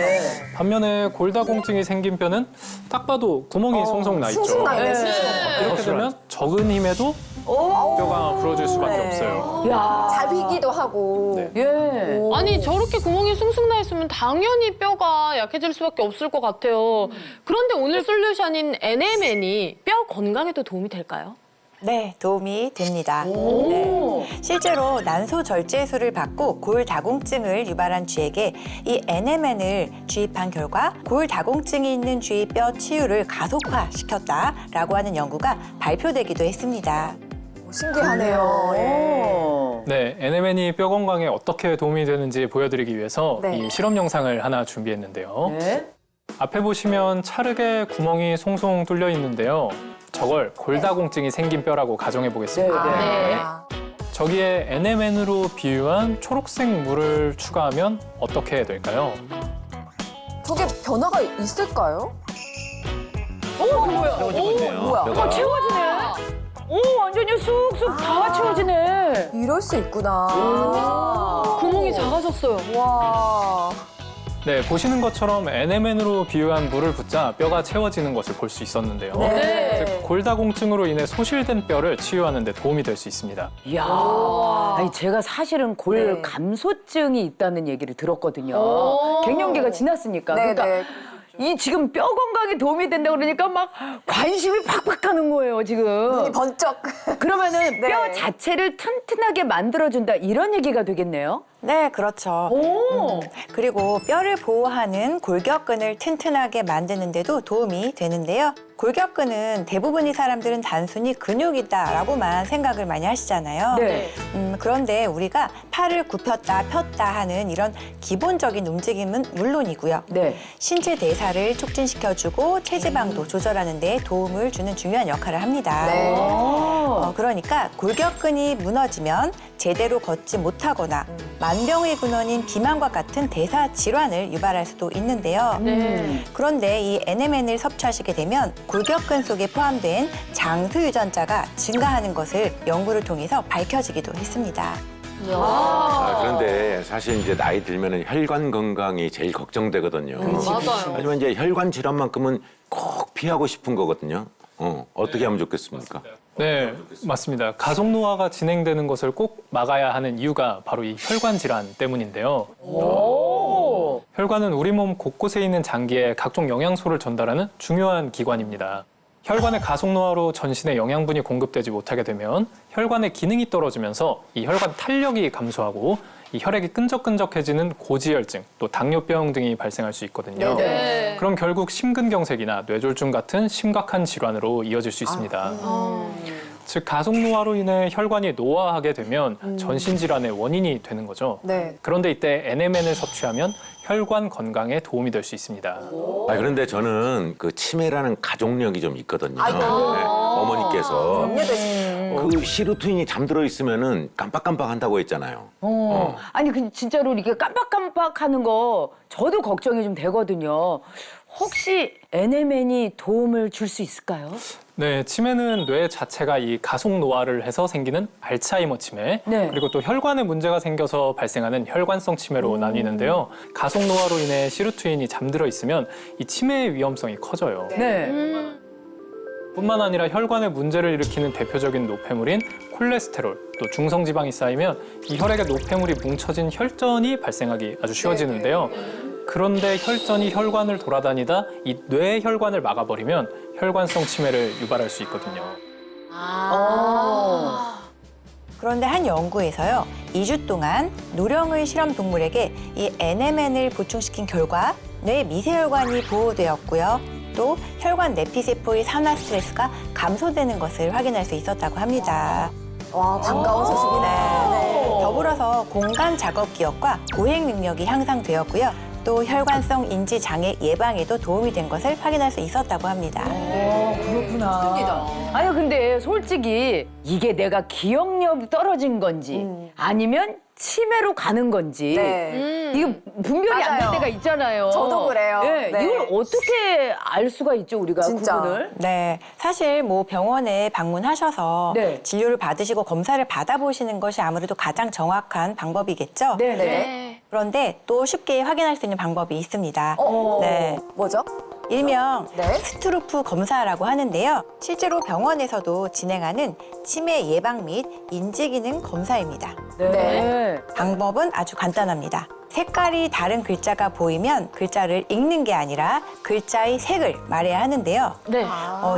반면에 골다공증이 생긴 뼈는 딱 봐도 구멍이 송송 나 있죠. 숭숭 나네, 숭숭. 이렇게 되면 적은 힘에도 뼈가 부러질 수밖에 네. 없어요. 야. 잡히기도 하고. 네. 예. 아니 저렇게 구멍이 숭숭 나 있으면 당연히 뼈가 약해질 수밖에 없을 것 같아요. 그런데 오늘 솔루션인 NMN이 뼈 건강에도 도움이 될까요? 네, 도움이 됩니다. 네. 실제로 난소절제술을 받고 골다공증을 유발한 쥐에게 이 NMN을 주입한 결과 골다공증이 있는 쥐의 뼈 치유를 가속화시켰다라고 하는 연구가 발표되기도 했습니다. 신기하네요. 예. 네, NMN이 뼈 건강에 어떻게 도움이 되는지 보여드리기 위해서 네. 이 실험 영상을 하나 준비했는데요. 네. 앞에 보시면 찰흙에 구멍이 송송 뚫려 있는데요. 저걸 골다공증이 생긴 뼈라고 가정해 보겠습니다. 네. 아, 저기에 NMN으로 비유한 초록색 물을 추가하면 어떻게 될까요? 저게 변화가 있을까요? 뭐야? 뭐야? 뼈가. 채워지네. 오, 완전히 쑥쑥 다 채워지네. 이럴 수 있구나. 구멍이 작아졌어요. 와. 네, 보시는 것처럼 NMN으로 비유한 물을 붓자 뼈가 채워지는 것을 볼 수 있었는데요. 네. 즉, 골다공증으로 인해 소실된 뼈를 치유하는 데 도움이 될 수 있습니다. 이야. 아니, 제가 사실은 골 네. 감소증이 있다는 얘기를 들었거든요. 오. 갱년기가 지났으니까. 네, 그러니까 네. 이 지금 뼈 건강에 도움이 된다 그러니까 막 관심이 팍팍 가는 거예요, 지금. 눈이 번쩍. 그러면은 네. 뼈 자체를 튼튼하게 만들어준다 이런 얘기가 되겠네요. 네, 그렇죠. 오. 그리고 뼈를 보호하는 골격근을 튼튼하게 만드는 데도 도움이 되는데요. 골격근은 대부분의 사람들은 단순히 근육이다라고만 생각을 많이 하시잖아요. 네. 그런데 우리가 팔을 굽혔다 폈다 하는 이런 기본적인 움직임은 물론이고요. 네. 신체 대사를 촉진시켜주고 체지방도 조절하는 데 도움을 주는 중요한 역할을 합니다. 네. 그러니까 골격근이 무너지면 제대로 걷지 못하거나 만병의 근원인 비만과 같은 대사 질환을 유발할 수도 있는데요. 그런데 이 NMN을 섭취하시게 되면 골격근 속에 포함된 장수 유전자가 증가하는 것을 연구를 통해서 밝혀지기도 했습니다. 그런데 사실 이제 나이 들면은 혈관 건강이 제일 걱정되거든요. 맞아요. 하지만 이제 혈관 질환만큼은 꼭 피하고 싶은 거거든요. 어떻게 하면 좋겠습니까? 네, 맞습니다. 가속 노화가 진행되는 것을 꼭 막아야 하는 이유가 바로 이 혈관 질환 때문인데요. 혈관은 우리 몸 곳곳에 있는 장기에 각종 영양소를 전달하는 중요한 기관입니다. 혈관의 가속 노화로 전신에 영양분이 공급되지 못하게 되면 혈관의 기능이 떨어지면서 이 혈관 탄력이 감소하고 이 혈액이 끈적끈적해지는 고지혈증, 또 당뇨병 등이 발생할 수 있거든요. 네. 그럼 결국 심근경색이나 뇌졸중 같은 심각한 질환으로 이어질 수 있습니다. 즉 가속 노화로 인해 혈관이 노화하게 되면 전신 질환의 원인이 되는 거죠. 네. 그런데 이때 NMN을 섭취하면 혈관 건강에 도움이 될 수 있습니다. 그런데 저는 그 치매라는 가족력이 좀 있거든요. 아이고. 네, 어머니께서 염려되시네요. 그 시루트인이 잠들어 있으면은 깜빡깜빡 한다고 했잖아요. 아니 진짜로 이렇게 깜빡깜빡하는 거 저도 걱정이 좀 되거든요. 혹시 NMN이 도움을 줄 수 있을까요? 네, 치매는 뇌 자체가 이 가속 노화를 해서 생기는 알츠하이머 치매, 네. 그리고 또 혈관에 문제가 생겨서 발생하는 혈관성 치매로 나뉘는데요. 가속 노화로 인해 시루트인이 잠들어 있으면 이 치매의 위험성이 커져요. 네. 뿐만 아니라 혈관에 문제를 일으키는 대표적인 노폐물인 콜레스테롤, 또 중성지방이 쌓이면 이 혈액에 노폐물이 뭉쳐진 혈전이 발생하기 아주 쉬워지는데요. 그런데 혈전이 혈관을 돌아다니다 이 뇌 혈관을 막아버리면 혈관성 치매를 유발할 수 있거든요. 그런데 한 연구에서요, 2주 동안 누령의 실험 동물에게 이 NMN을 보충시킨 결과 뇌 미세혈관이 보호되었고요. 또 혈관 내피세포의 산화 스트레스가 감소되는 것을 확인할 수 있었다고 합니다. 와, 반가운 소식이네. 네. 더불어서 공간 작업 기억과 보행 능력이 향상되었고요. 또 혈관성 인지 장애 예방에도 도움이 된 것을 확인할 수 있었다고 합니다. 그렇구나. 좋습니다. 아니 근데 솔직히 이게 내가 기억력이 떨어진 건지 아니면 치매로 가는 건지 네. 이게 분별이 안 될 맞아요. 때가 있잖아요. 저도 그래요. 네. 네. 이걸 어떻게 알 수가 있죠 우리가 진짜. 구분을? 네, 사실 뭐 병원에 방문하셔서 네. 진료를 받으시고 검사를 받아보시는 것이 아무래도 가장 정확한 방법이겠죠. 네. 네. 그런데 또 쉽게 확인할 수 있는 방법이 있습니다. 네, 뭐죠? 일명 네. 스트루프 검사라고 하는데요. 실제로 병원에서도 진행하는 치매 예방 및 인지기능 검사입니다. 네. 방법은 아주 간단합니다. 색깔이 다른 글자가 보이면 글자를 읽는 게 아니라 글자의 색을 말해야 하는데요. 네.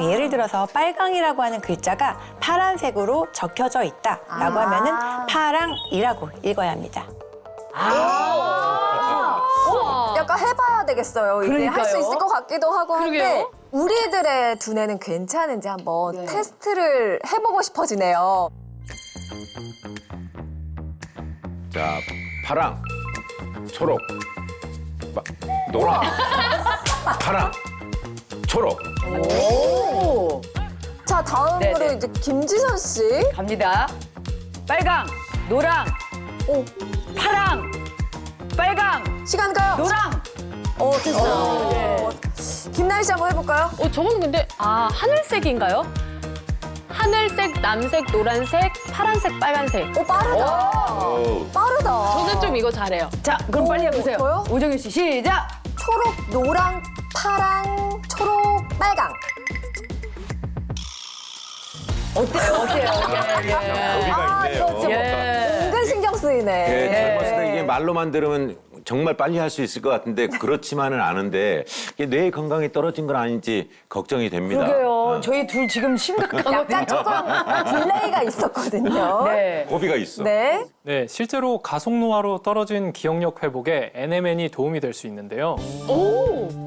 예를 들어서 빨강이라고 하는 글자가 파란색으로 적혀져 있다라고 하면은 파랑이라고 읽어야 합니다. 약간 해봐야 되겠어요. 이게 할 수 그러니까요. 있을 것 같기도 하고 한데 그러게요. 우리들의 두뇌는 괜찮은지 한번 테스트를 해보고 싶어지네요. 자, 파랑, 초록, 노랑, 파랑, 초록. 오. 자, 다음으로 네네. 이제 김지선 씨. 갑니다. 빨강, 노랑, 파랑, 빨강, 시간 가요. 노랑. 됐어요. 김나희 씨 한번 해볼까요? 저건 근데 하늘색인가요? 하늘색, 남색, 노란색, 파란색, 빨간색. 빠르다. 오. 빠르다. 저는 좀 이거 잘해요. 자, 그럼 빨리 해보세요. 저요? 오정현 씨 시작. 초록, 노랑, 파랑, 초록, 빨강. 어때요? 거기가 있네요. 그렇죠. 예. 은근 신경 쓰이네. 젊었을 때 이게 말로만 들으면 정말 빨리 할 수 있을 것 같은데 그렇지만은 않은데 이게 뇌 건강이 떨어진 건 아닌지 걱정이 됩니다. 그러게요. 저희 둘 지금 심각하거든요. 약간 조금 딜레이가 있었거든요. 네. 고비가 있어. 네. 네, 실제로 가속노화로 떨어진 기억력 회복에 NMN이 도움이 될 수 있는데요.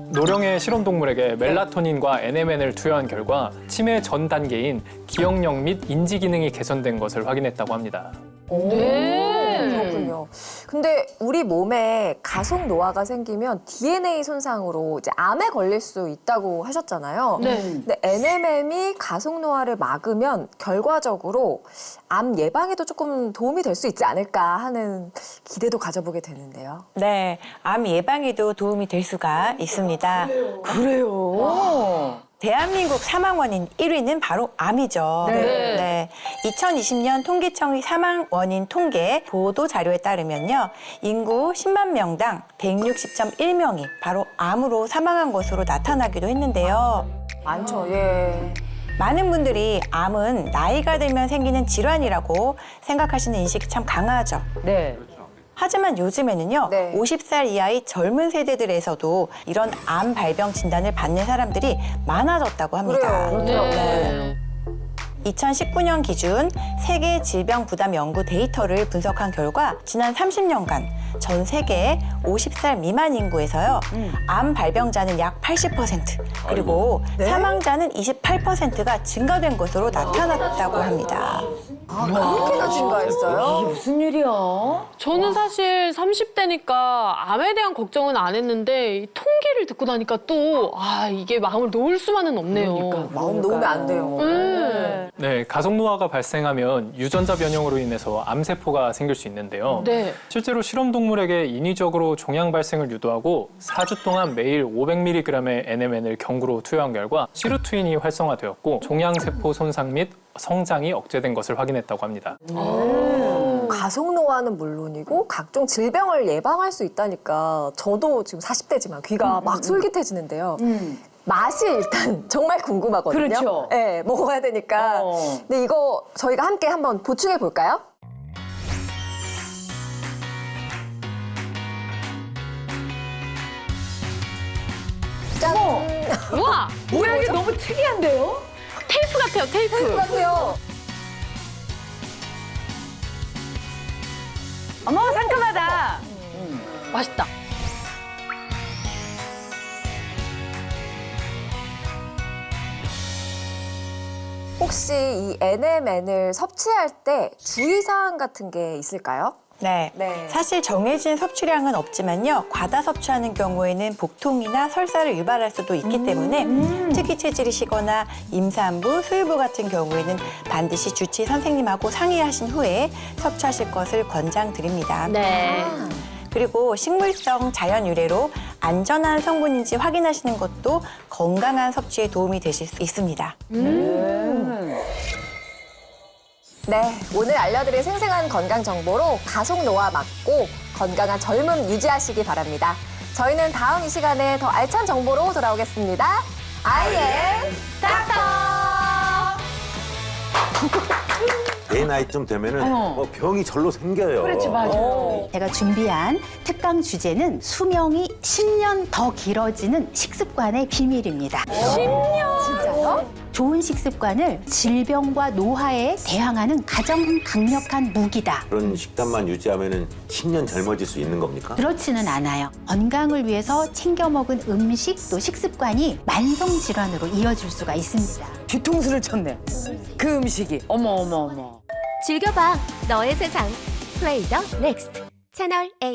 노령의 실험동물에게 멜라토닌과 NMN을 투여한 결과 치매 전 단계인 기억력 및 인지 기능이 개선된 것을 확인했다고 합니다. 그렇군요. 근데 우리 몸에 가속 노화가 생기면 DNA 손상으로 이제 암에 걸릴 수 있다고 하셨잖아요. 네. 근데 NMM이 가속 노화를 막으면 결과적으로 암 예방에도 조금 도움이 될 수 있지 않을까 하는 기대도 가져보게 되는데요. 네, 암 예방에도 도움이 될 수가 있습니다. 그래요. 대한민국 사망 원인 1위는 바로 암이죠. 네. 2020년 통계청의 사망 원인 통계 보도 자료에 따르면요. 인구 10만 명당 160.1명이 바로 암으로 사망한 것으로 나타나기도 했는데요. 많죠, 예. 많은 분들이 암은 나이가 들면 생기는 질환이라고 생각하시는 인식이 참 강하죠. 네. 하지만 요즘에는요, 네. 50살 이하의 젊은 세대들에서도 이런 암 발병 진단을 받는 사람들이 많아졌다고 합니다. 그래요. 네. 2019년 기준 세계 질병 부담 연구 데이터를 분석한 결과 지난 30년간 전 세계 50살 미만 인구에서요, 암 발병자는 약 80%, 그리고 사망자는 28%가 증가된 것으로 나타났다고 합니다. 그렇게나 증가했어요? 이게 무슨 일이야? 저는 사실 30대니까 암에 대한 걱정은 안 했는데 이 통계를 듣고 나니까 또 이게 마음을 놓을 수만은 없네요. 마음 놓으면 안 돼요. 네, 가속노화가 발생하면 유전자 변형으로 인해서 암세포가 생길 수 있는데요. 네. 실제로 실험동물에게 인위적으로 종양 발생을 유도하고 4주 동안 매일 500mg의 NMN을 경구로 투여한 결과 시루트윈이 활성화되었고 종양세포 손상 및 성장이 억제된 것을 확인했다고 합니다. 가속 노화는 물론이고 각종 질병을 예방할 수 있다니까 저도 지금 40대지만 귀가 막 솔깃해지는데요. 맛이 일단 정말 궁금하거든요. 그렇죠. 네, 먹어야 되니까. 근데 이거 저희가 함께 한번 보충해 볼까요? 짠! 우와! 모양이 너무 특이한데요? 테이프 같아요, 테이프. 같아요. 어머 상큼하다. 맛있다. 혹시 이 NMN을 섭취할 때 주의사항 같은 게 있을까요? 네. 네. 사실 정해진 섭취량은 없지만요. 과다 섭취하는 경우에는 복통이나 설사를 유발할 수도 있기 때문에 특히 체질이시거나 임산부, 수유부 같은 경우에는 반드시 주치 선생님하고 상의하신 후에 섭취하실 것을 권장드립니다. 네. 그리고 식물성 자연 유래로 안전한 성분인지 확인하시는 것도 건강한 섭취에 도움이 되실 수 있습니다. 네, 오늘 알려드린 생생한 건강 정보로 가속 노화 막고 건강한 젊음 유지하시기 바랍니다. 저희는 다음 이 시간에 더 알찬 정보로 돌아오겠습니다. I am 닥터! 내 나이쯤 되면은 뭐 병이 절로 생겨요. 그렇지, 맞아. 제가 준비한 특강 주제는 수명이 10년 더 길어지는 식습관의 비밀입니다. 10년! 진짜요? 좋은 식습관을 질병과 노화에 대항하는 가장 강력한 무기다. 그런 식단만 유지하면은 10년 젊어질 수 있는 겁니까? 그렇지는 않아요. 건강을 위해서 챙겨 먹은 음식 또 식습관이 만성 질환으로 이어질 수가 있습니다. 뒤통수를 쳤네. 그 음식이. 어머, 어머, 어머. 즐겨봐 너의 세상 플레이 더 넥스트 채널 A